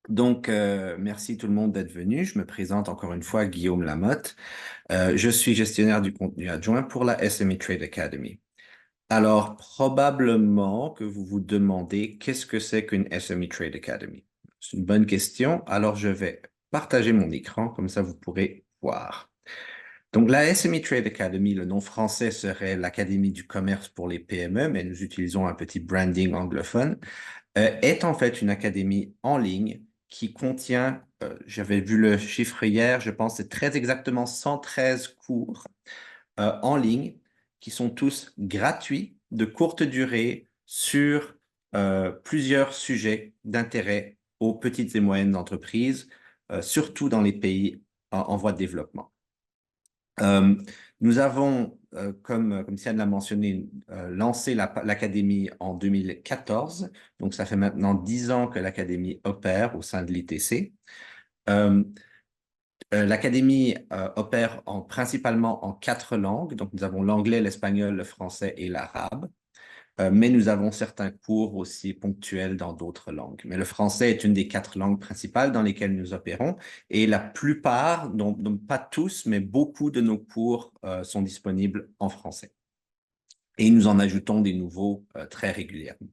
Merci tout le monde d'être venu. Je me présente encore une fois, Guillaume Lamotte. Je suis gestionnaire du contenu adjoint pour la SME Trade Academy. Alors, probablement que vous vous demandez qu'est-ce que c'est qu'une SME Trade Academy? C'est une bonne question. Alors, je vais partager mon écran, comme ça vous pourrez voir. Donc, la SME Trade Academy, le nom français serait l'Académie du commerce pour les PME, mais nous utilisons un petit branding anglophone est en fait une académie en ligne qui contient, j'avais vu le chiffre hier, je pense c'est très exactement 113 cours en ligne qui sont tous gratuits, de courte durée, sur plusieurs sujets d'intérêt aux petites et moyennes entreprises, surtout dans les pays en voie de développement. Euh, Nous avons, comme Sian l'a mentionné, lancé l'Académie en 2014. Donc, ça fait maintenant 10 ans que l'Académie opère au sein de l'ITC. Euh, L'Académie opère principalement en 4 langues. Donc, nous avons l'anglais, l'espagnol, le français et l'arabe. Mais nous avons certains cours aussi ponctuels dans d'autres langues. Mais le français est une des 4 langues principales dans lesquelles nous opérons et la plupart, donc pas tous, mais beaucoup de nos cours sont disponibles en français. Et nous en ajoutons des nouveaux très régulièrement.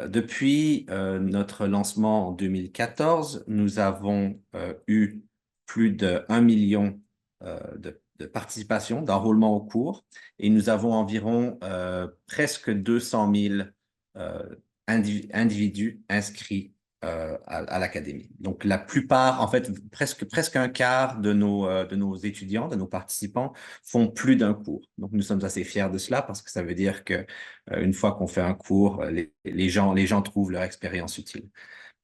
Depuis notre lancement en 2014, nous avons eu plus de 1 million de participation, d'enrôlement au cours, et nous avons environ presque 200 000 euh, individus inscrits à l'académie. Donc, la plupart, en fait, presque un quart de nos étudiants, de nos participants, font plus d'un cours. Donc, nous sommes assez fiers de cela parce que ça veut dire que une fois qu'on fait un cours, les gens trouvent leur expérience utile.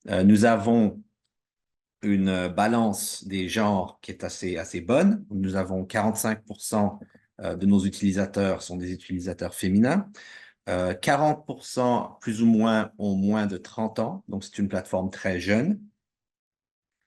Nous avons une balance des genres qui est assez bonne. Nous avons 45% de nos utilisateurs sont des utilisateurs féminins. 40% plus ou moins ont moins de 30 ans, donc c'est une plateforme très jeune.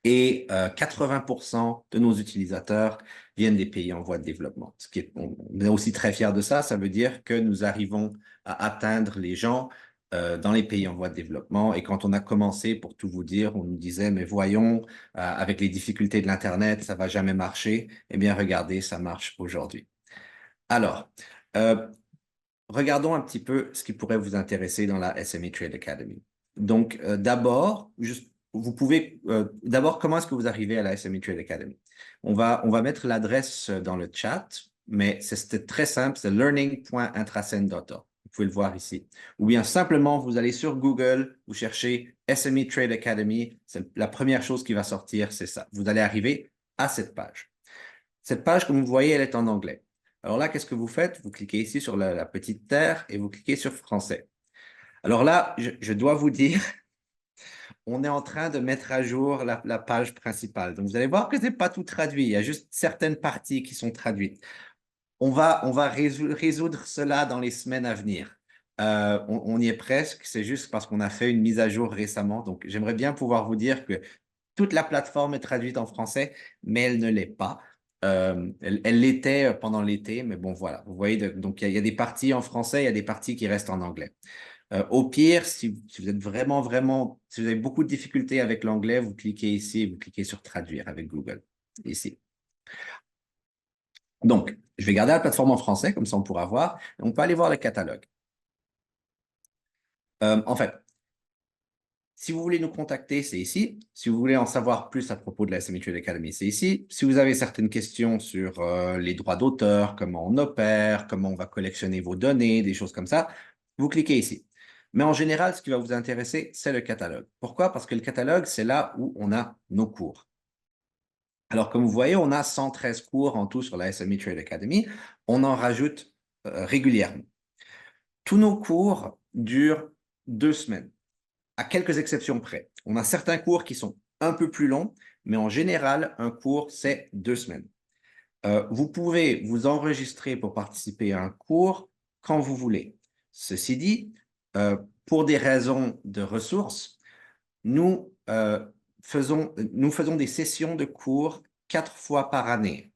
Et 80% de nos utilisateurs viennent des pays en voie de développement. On est aussi très fiers de ça. Ça veut dire que nous arrivons à atteindre les gens dans les pays en voie de développement. Et quand on a commencé, pour tout vous dire, on nous disait, mais voyons, avec les difficultés de l'Internet, ça va jamais marcher. Eh bien, regardez, ça marche aujourd'hui. Alors, euh, regardons un petit peu ce qui pourrait vous intéresser dans la SME Trade Academy. Donc, d'abord, vous pouvez, d'abord, comment est-ce que vous arrivez à la SME Trade Academy? On va mettre l'adresse dans le chat, mais c'est très simple, c'est learning.intrascend.org. Vous pouvez le voir ici. Ou bien simplement, vous allez sur Google, vous cherchez SME Trade Academy. La première chose qui va sortir, c'est ça. Vous allez arriver à cette page. Cette page, comme vous voyez, elle est en anglais. Alors là, qu'est-ce que vous faites? Vous cliquez ici sur la petite terre et vous cliquez sur français. Alors là, je dois vous dire, on est en train de mettre à jour la page principale. Donc, vous allez voir que ce n'est pas tout traduit. Il y a juste certaines parties qui sont traduites. On va résoudre cela dans les semaines à venir. On y est presque. C'est juste parce qu'on a fait une mise à jour récemment. Donc, j'aimerais bien pouvoir vous dire que toute la plateforme est traduite en français, mais elle ne l'est pas. Elle l'était pendant l'été, mais bon, voilà. Vous voyez, donc il y a des parties en français, il y a des parties qui restent en anglais. Au pire, si vous êtes vraiment, si vous avez beaucoup de difficultés avec l'anglais, vous cliquez ici, vous cliquez sur traduire avec Google, ici. Donc, je vais garder la plateforme en français, comme ça on pourra voir. On peut aller voir le catalogue. En fait, si vous voulez nous contacter, c'est ici. Si vous voulez en savoir plus à propos de la SME Trade Academy, c'est ici. Si vous avez certaines questions sur les droits d'auteur, comment on opère, comment on va collectionner vos données, des choses comme ça, vous cliquez ici. Mais en général, ce qui va vous intéresser, c'est le catalogue. Pourquoi? Parce que le catalogue, c'est là où on a nos cours. Alors, comme vous voyez, on a 113 cours en tout sur la SME Trade Academy. On en rajoute régulièrement. Tous nos cours durent 2 semaines, à quelques exceptions près. On a certains cours qui sont un peu plus longs, mais en général, un cours, c'est 2 semaines. Vous pouvez vous enregistrer pour participer à un cours quand vous voulez. Ceci dit, pour des raisons de ressources, nous, nous faisons des sessions de cours 4 fois par année.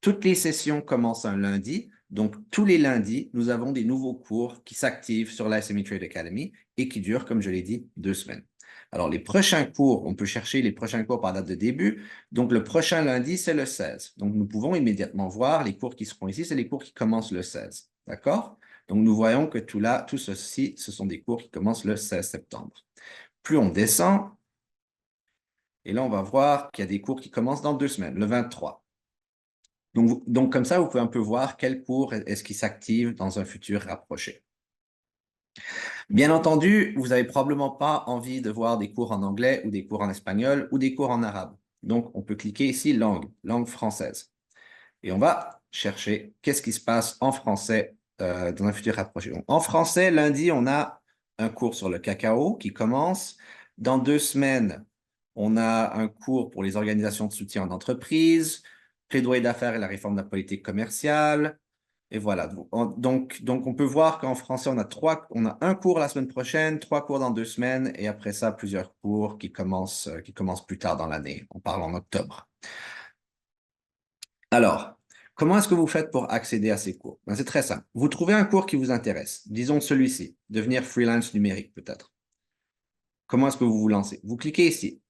Toutes les sessions commencent un lundi. Donc, tous les lundis, nous avons des nouveaux cours qui s'activent sur la SME Trade Academy et qui durent, comme je l'ai dit, 2 semaines. Alors, les prochains cours, on peut chercher les prochains cours par date de début. Donc, le prochain lundi, c'est le 16. Donc, nous pouvons immédiatement voir les cours qui seront ici. C'est les cours qui commencent le 16. D'accord? Donc, nous voyons que tout ceci, ce sont des cours qui commencent le 16 septembre. Plus on descend, et là, on va voir qu'il y a des cours qui commencent dans 2 semaines, le 23. Donc, comme ça, vous pouvez un peu voir quel cours est-ce qui s'active dans un futur rapproché. Bien entendu, vous n'avez probablement pas envie de voir des cours en anglais ou des cours en espagnol ou des cours en arabe. Donc, on peut cliquer ici langue française. Et on va chercher qu'est-ce qui se passe en français dans un futur rapproché. Donc, en français, lundi, on a un cours sur le cacao qui commence. Dans 2 semaines, on a un cours pour les organisations de soutien en entreprise, plaidoyer d'affaires et la réforme de la politique commerciale. Et voilà. Donc, on peut voir qu'en français, on a un cours la semaine prochaine, 3 cours dans 2 semaines, et après ça, plusieurs cours qui commencent plus tard dans l'année. On parle en octobre. Alors, comment est-ce que vous faites pour accéder à ces cours? Ben, c'est très simple. Vous trouvez un cours qui vous intéresse. Disons celui-ci, devenir freelance numérique peut-être. Comment est-ce que vous vous lancez? Vous cliquez ici.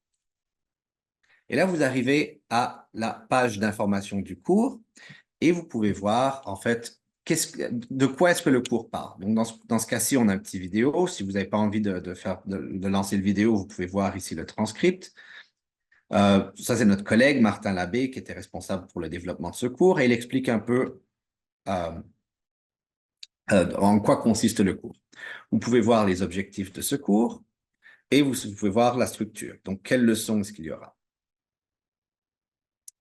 Et là, vous arrivez à la page d'information du cours et vous pouvez voir, en fait, de quoi est-ce que le cours parle. Donc, dans ce cas-ci, on a une petite vidéo. Si vous n'avez pas envie de lancer le vidéo, vous pouvez voir ici le transcript. Ça, c'est notre collègue Martin Labbé qui était responsable pour le développement de ce cours et il explique un peu euh, en quoi consiste le cours. Vous pouvez voir les objectifs de ce cours et vous pouvez voir la structure. Donc, quelles leçons est-ce qu'il y aura?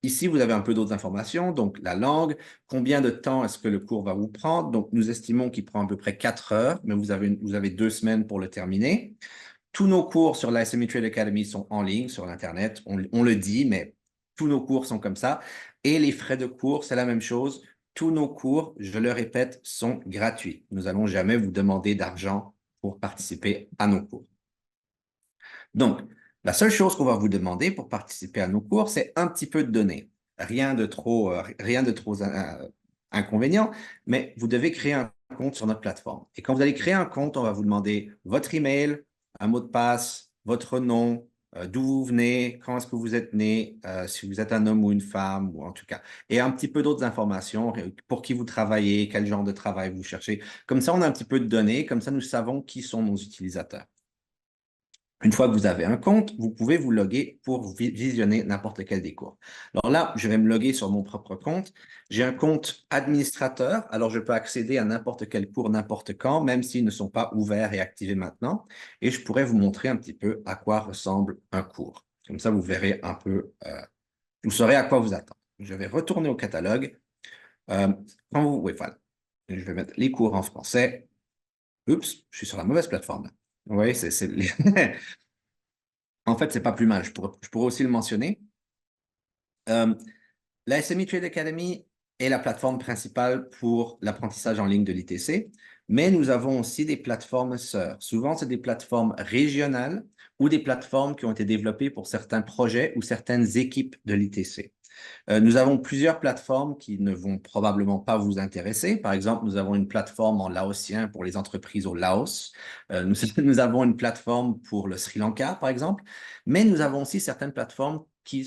Ici, vous avez un peu d'autres informations, donc la langue, combien de temps est-ce que le cours va vous prendre? Donc, nous estimons qu'il prend à peu près 4 heures, mais vous avez 2 semaines pour le terminer. Tous nos cours sur la SME Trade Academy sont en ligne sur l'Internet. On le dit, mais tous nos cours sont comme ça. Et les frais de cours, c'est la même chose. Tous nos cours, je le répète, sont gratuits. Nous n'allons jamais vous demander d'argent pour participer à nos cours. Donc, la seule chose qu'on va vous demander pour participer à nos cours, c'est un petit peu de données. Rien de trop inconvénient, mais vous devez créer un compte sur notre plateforme. Et quand vous allez créer un compte, on va vous demander votre email, un mot de passe, votre nom, d'où vous venez, quand est-ce que vous êtes né, si vous êtes un homme ou une femme, ou en tout cas, et un petit peu d'autres informations, pour qui vous travaillez, quel genre de travail vous cherchez. Comme ça, on a un petit peu de données, comme ça, nous savons qui sont nos utilisateurs. Une fois que vous avez un compte, vous pouvez vous loguer pour visionner n'importe quel des cours. Alors là, je vais me loguer sur mon propre compte. J'ai un compte administrateur, alors je peux accéder à n'importe quel cours, n'importe quand, même s'ils ne sont pas ouverts et activés maintenant. Et je pourrais vous montrer un petit peu à quoi ressemble un cours. Comme ça, vous verrez un peu, vous saurez à quoi vous attendre. Je vais retourner au catalogue. Oui, voilà. Je vais mettre les cours en français. Oups, je suis sur la mauvaise plateforme. Oui, En fait, c'est pas plus mal. Je pourrais aussi le mentionner. Euh, la SME Trade Academy est la plateforme principale pour l'apprentissage en ligne de l'ITC, mais nous avons aussi des plateformes sœurs. Souvent, c'est des plateformes régionales ou des plateformes qui ont été développées pour certains projets ou certaines équipes de l'ITC. Nous avons plusieurs plateformes qui ne vont probablement pas vous intéresser. Par exemple, nous avons une plateforme en laotien pour les entreprises au Laos. Nous avons une plateforme pour le Sri Lanka, par exemple. Mais nous avons aussi certaines plateformes qui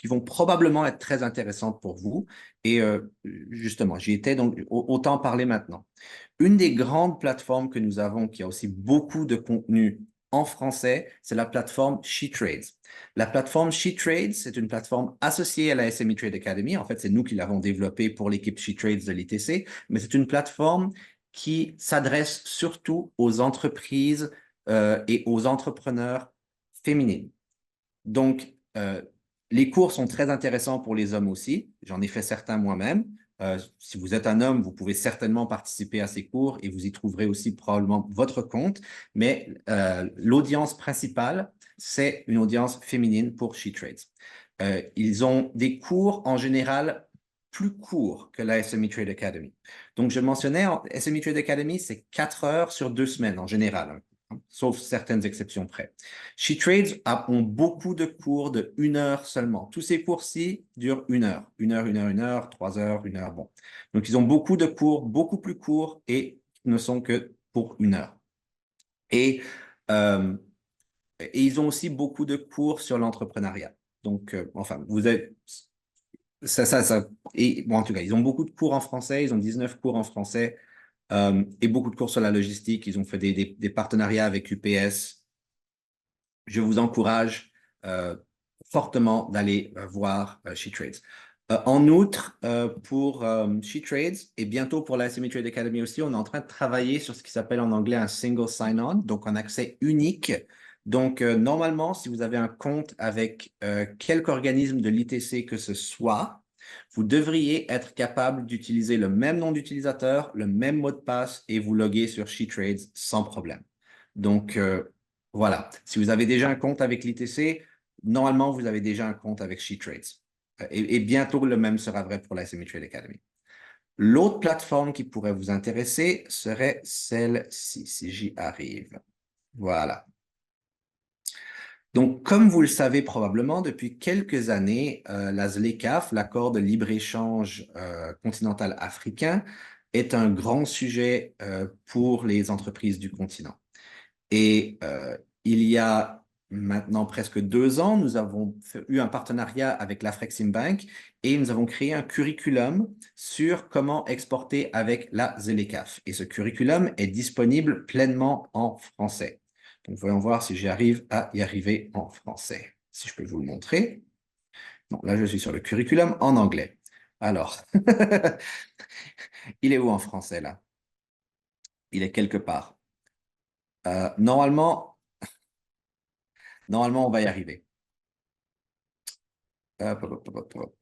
vont probablement être très intéressantes pour vous. Et justement, j'y étais, donc autant en parler maintenant. Une des grandes plateformes que nous avons qui a aussi beaucoup de contenu en français, c'est la plateforme SheTrades. La plateforme SheTrades, c'est une plateforme associée à la SME Trade Academy. En fait, c'est nous qui l'avons développée pour l'équipe SheTrades de l'ITC, mais c'est une plateforme qui s'adresse surtout aux entreprises et aux entrepreneurs féminines. Donc, les cours sont très intéressants pour les hommes aussi. J'en ai fait certains moi-même. Si vous êtes un homme, vous pouvez certainement participer à ces cours et vous y trouverez aussi probablement votre compte. Mais l'audience principale, c'est une audience féminine pour SheTrades. Ils ont des cours en général plus courts que la SME Trade Academy. Donc, je mentionnais, SME Trade Academy, c'est 4 heures sur 2 semaines en général, hein, sauf certaines exceptions près. SheTrades ont beaucoup de cours de 1 heure seulement. Tous ces cours-ci durent 1 heure. 1 heure, 1 heure, 1 heure, 3 heures, 1 heure. Bon. Donc, ils ont beaucoup de cours, beaucoup plus courts et ne sont que pour 1 heure. Et et ils ont aussi beaucoup de cours sur l'entrepreneuriat. Donc, enfin, vous avez, et bon, en tout cas, ils ont beaucoup de cours en français, ils ont 19 cours en français et beaucoup de cours sur la logistique. Ils ont fait des partenariats avec UPS. Je vous encourage euh, fortement d'aller voir SheTrades. En outre, pour SheTrades et bientôt pour la SME Trade Academy aussi, on est en train de travailler sur ce qui s'appelle en anglais un single sign-on, donc un accès unique. Donc, normalement, si vous avez un compte avec quelque organisme de l'ITC que ce soit, vous devriez être capable d'utiliser le même nom d'utilisateur, le même mot de passe et vous loguer sur SheTrades sans problème. Donc, voilà. Si vous avez déjà un compte avec l'ITC, normalement, vous avez déjà un compte avec SheTrades. Et bientôt, le même sera vrai pour la SME Trade Academy. L'autre plateforme qui pourrait vous intéresser serait celle-ci, si j'y arrive. Voilà. Donc, comme vous le savez probablement, depuis quelques années, la ZLECAf, l'accord de libre-échange continental africain, est un grand sujet pour les entreprises du continent. Et il y a maintenant presque 2 ans, nous avons eu un partenariat avec l'Afreximbank et nous avons créé un curriculum sur comment exporter avec la ZLECAf. Et ce curriculum est disponible pleinement en français. Donc, voyons voir si j'arrive à y arriver en français. Si je peux vous le montrer. Bon, là, je suis sur le curriculum en anglais. Alors, il est où en français, là? Il est quelque part. Normalement, on va y arriver. Hop, hop, hop, hop, hop.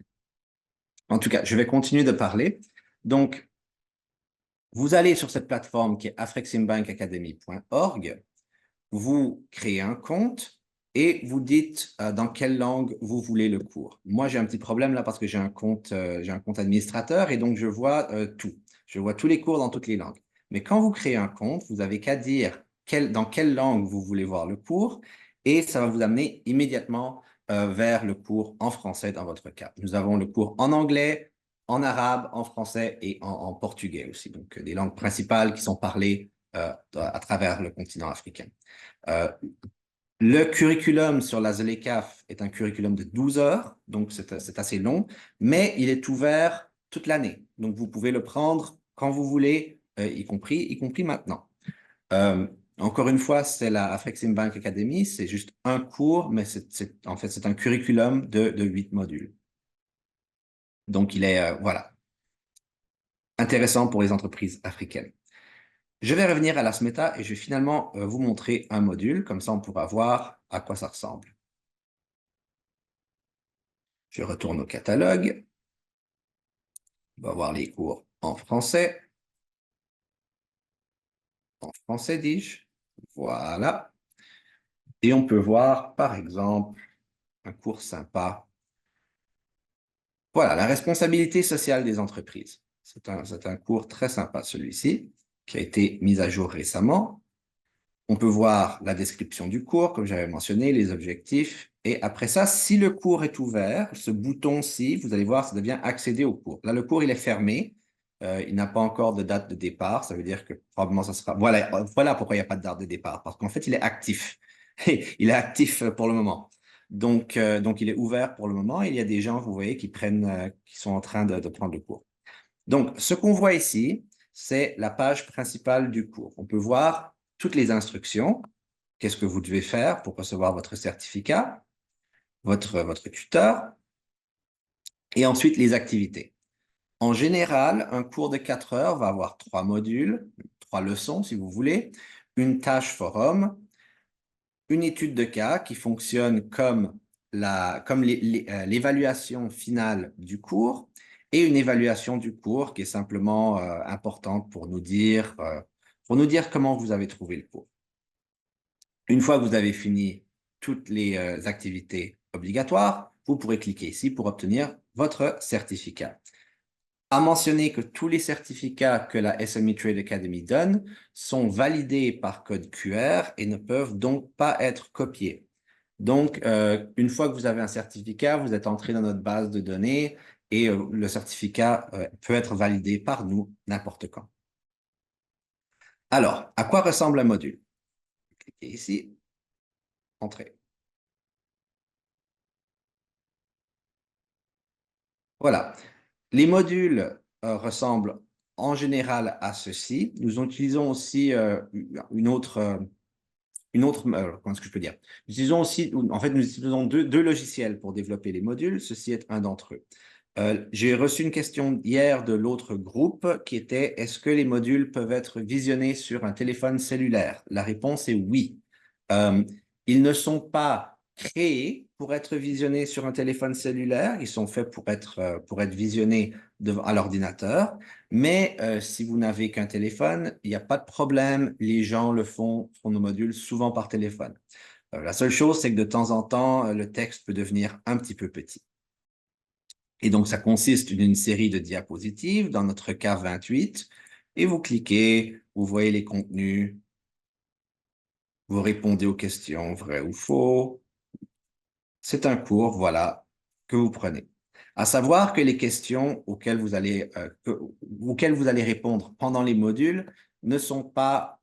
En tout cas, je vais continuer de parler. Donc, vous allez sur cette plateforme qui est afreximbankacademy.org, vous créez un compte et vous dites dans quelle langue vous voulez le cours. Moi, j'ai un petit problème là parce que j'ai un compte administrateur et donc je vois tout. Je vois tous les cours dans toutes les langues. Mais quand vous créez un compte, vous avez qu'à dire dans quelle langue vous voulez voir le cours et ça va vous amener immédiatement vers le cours en français dans votre cas. Nous avons le cours en anglais, en arabe, en français et en portugais aussi. Donc, des langues principales qui sont parlées à travers le continent africain. Euh, le curriculum sur la ZLECAf est un curriculum de 12 heures, donc c'est assez long, mais il est ouvert toute l'année. Donc, vous pouvez le prendre quand vous voulez, y compris maintenant. Euh, Encore une fois, c'est la Afreximbank Academy, c'est juste un cours, mais en fait, c'est un curriculum de 8 modules. Donc, il est, voilà, intéressant pour les entreprises africaines. Je vais revenir à la SMETA et je vais finalement vous montrer un module, comme ça on pourra voir à quoi ça ressemble. Je retourne au catalogue. On va voir les cours en français. En français, dis-je. Voilà. Et on peut voir, par exemple, un cours sympa. Voilà, la responsabilité sociale des entreprises. C'est un cours très sympa, celui-ci, qui a été mis à jour récemment. On peut voir la description du cours, comme j'avais mentionné, les objectifs. Et après ça, si le cours est ouvert, ce bouton-ci, vous allez voir, ça devient accéder au cours. Là, le cours, il est fermé. Il n'a pas encore de date de départ. Ça veut dire que probablement ça sera… Voilà pourquoi il n'y a pas de date de départ. Parce qu'en fait, il est actif. Il est actif pour le moment. Donc, il est ouvert pour le moment. Il y a des gens, vous voyez, qui sont en train de prendre le cours. Donc, ce qu'on voit ici, c'est la page principale du cours. On peut voir toutes les instructions. Qu'est-ce que vous devez faire pour recevoir votre certificat, votre tuteur, et ensuite les activités. En général, un cours de 4 heures va avoir 3 modules, 3 leçons si vous voulez, une tâche forum, une étude de cas qui fonctionne comme l'évaluation finale du cours et une évaluation du cours qui est simplement importante pour nous dire comment vous avez trouvé le cours. Une fois que vous avez fini toutes les activités obligatoires, vous pourrez cliquer ici pour obtenir votre certificat. À mentionner que tous les certificats que la SME Trade Academy donne sont validés par code QR et ne peuvent donc pas être copiés. Donc, une fois que vous avez un certificat, vous êtes entré dans notre base de données et le certificat peut être validé par nous n'importe quand. Alors, à quoi ressemble un module? Cliquez ici. Entrez. Voilà. Les modules ressemblent en général à ceci. Nous utilisons aussi comment est-ce que je peux dire? Nous utilisons aussi, en fait, nous utilisons deux logiciels pour développer les modules. Ceci est un d'entre eux. J'ai reçu une question hier de l'autre groupe qui était: est-ce que les modules peuvent être visionnés sur un téléphone cellulaire? La réponse est oui. Euh, Ils ne sont pas créés pour être visionnés sur un téléphone cellulaire. Ils sont faits pour être visionnés à l'ordinateur. Mais si vous n'avez qu'un téléphone, il n'y a pas de problème. Les gens font nos modules souvent par téléphone. La seule chose, c'est que de temps en temps, le texte peut devenir un petit peu petit. Et donc, ça consiste d'une série de diapositives, dans notre cas 28, et vous cliquez, vous voyez les contenus, vous répondez aux questions vrai ou faux. C'est un cours, voilà, que vous prenez. À savoir que les questions auxquelles vous allez répondre pendant les modules ne sont pas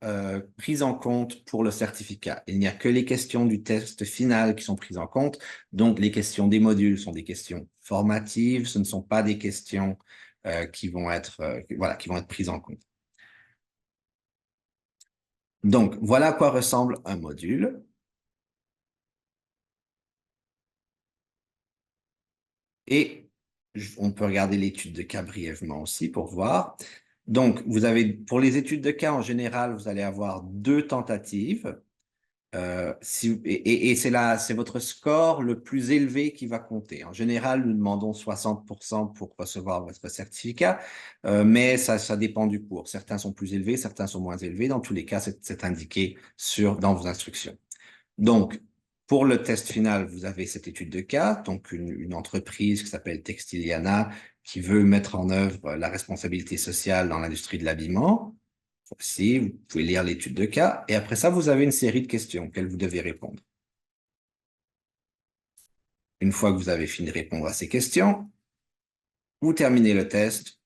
prises en compte pour le certificat. Il n'y a que les questions du test final qui sont prises en compte. Donc, les questions des modules sont des questions formatives. Ce ne sont pas des questions qui vont être prises en compte. Donc, voilà à quoi ressemble un module. Et on peut regarder l'étude de cas brièvement aussi pour voir. Donc, pour les études de cas, en général, vous allez avoir 2 tentatives. C'est votre score le plus élevé qui va compter. En général, nous demandons 60% pour recevoir votre certificat, mais ça dépend du cours. Certains sont plus élevés, certains sont moins élevés. Dans tous les cas, c'est indiqué dans vos instructions. Donc, pour le test final, vous avez cette étude de cas, donc une entreprise qui s'appelle Textiliana qui veut mettre en œuvre la responsabilité sociale dans l'industrie de l'habillement. Voici, vous pouvez lire l'étude de cas et après ça, vous avez une série de questions auxquelles vous devez répondre. Une fois que vous avez fini de répondre à ces questions, vous terminez le test,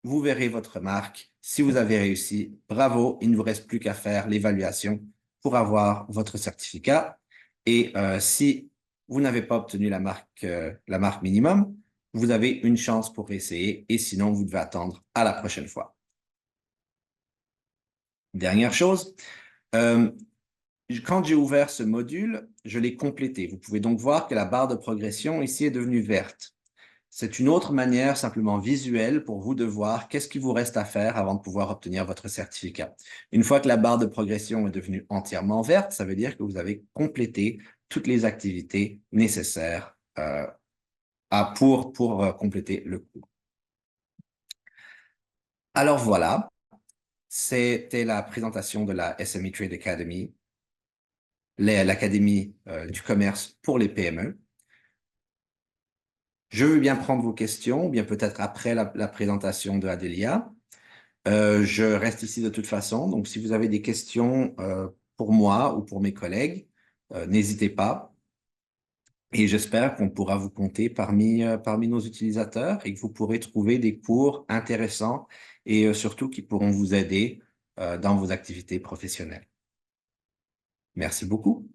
vous verrez votre marque. Si vous avez réussi, bravo, il ne vous reste plus qu'à faire l'évaluation pour avoir votre certificat. Et si vous n'avez pas obtenu la marque minimum, vous avez une chance pour essayer et sinon, vous devez attendre à la prochaine fois. Dernière chose, euh, quand j'ai ouvert ce module, je l'ai complété. Vous pouvez donc voir que la barre de progression ici est devenue verte. C'est une autre manière simplement visuelle pour vous de voir qu'est-ce qui vous reste à faire avant de pouvoir obtenir votre certificat. Une fois que la barre de progression est devenue entièrement verte, ça veut dire que vous avez complété toutes les activités nécessaires pour compléter le cours. Alors voilà, c'était la présentation de la SME Trade Academy, l'Académie du commerce pour les PME. Je veux bien prendre vos questions, ou bien peut-être après la présentation de Adélia. Je reste ici de toute façon, donc si vous avez des questions pour moi ou pour mes collègues, n'hésitez pas. Et j'espère qu'on pourra vous compter parmi nos utilisateurs et que vous pourrez trouver des cours intéressants et surtout qui pourront vous aider dans vos activités professionnelles. Merci beaucoup.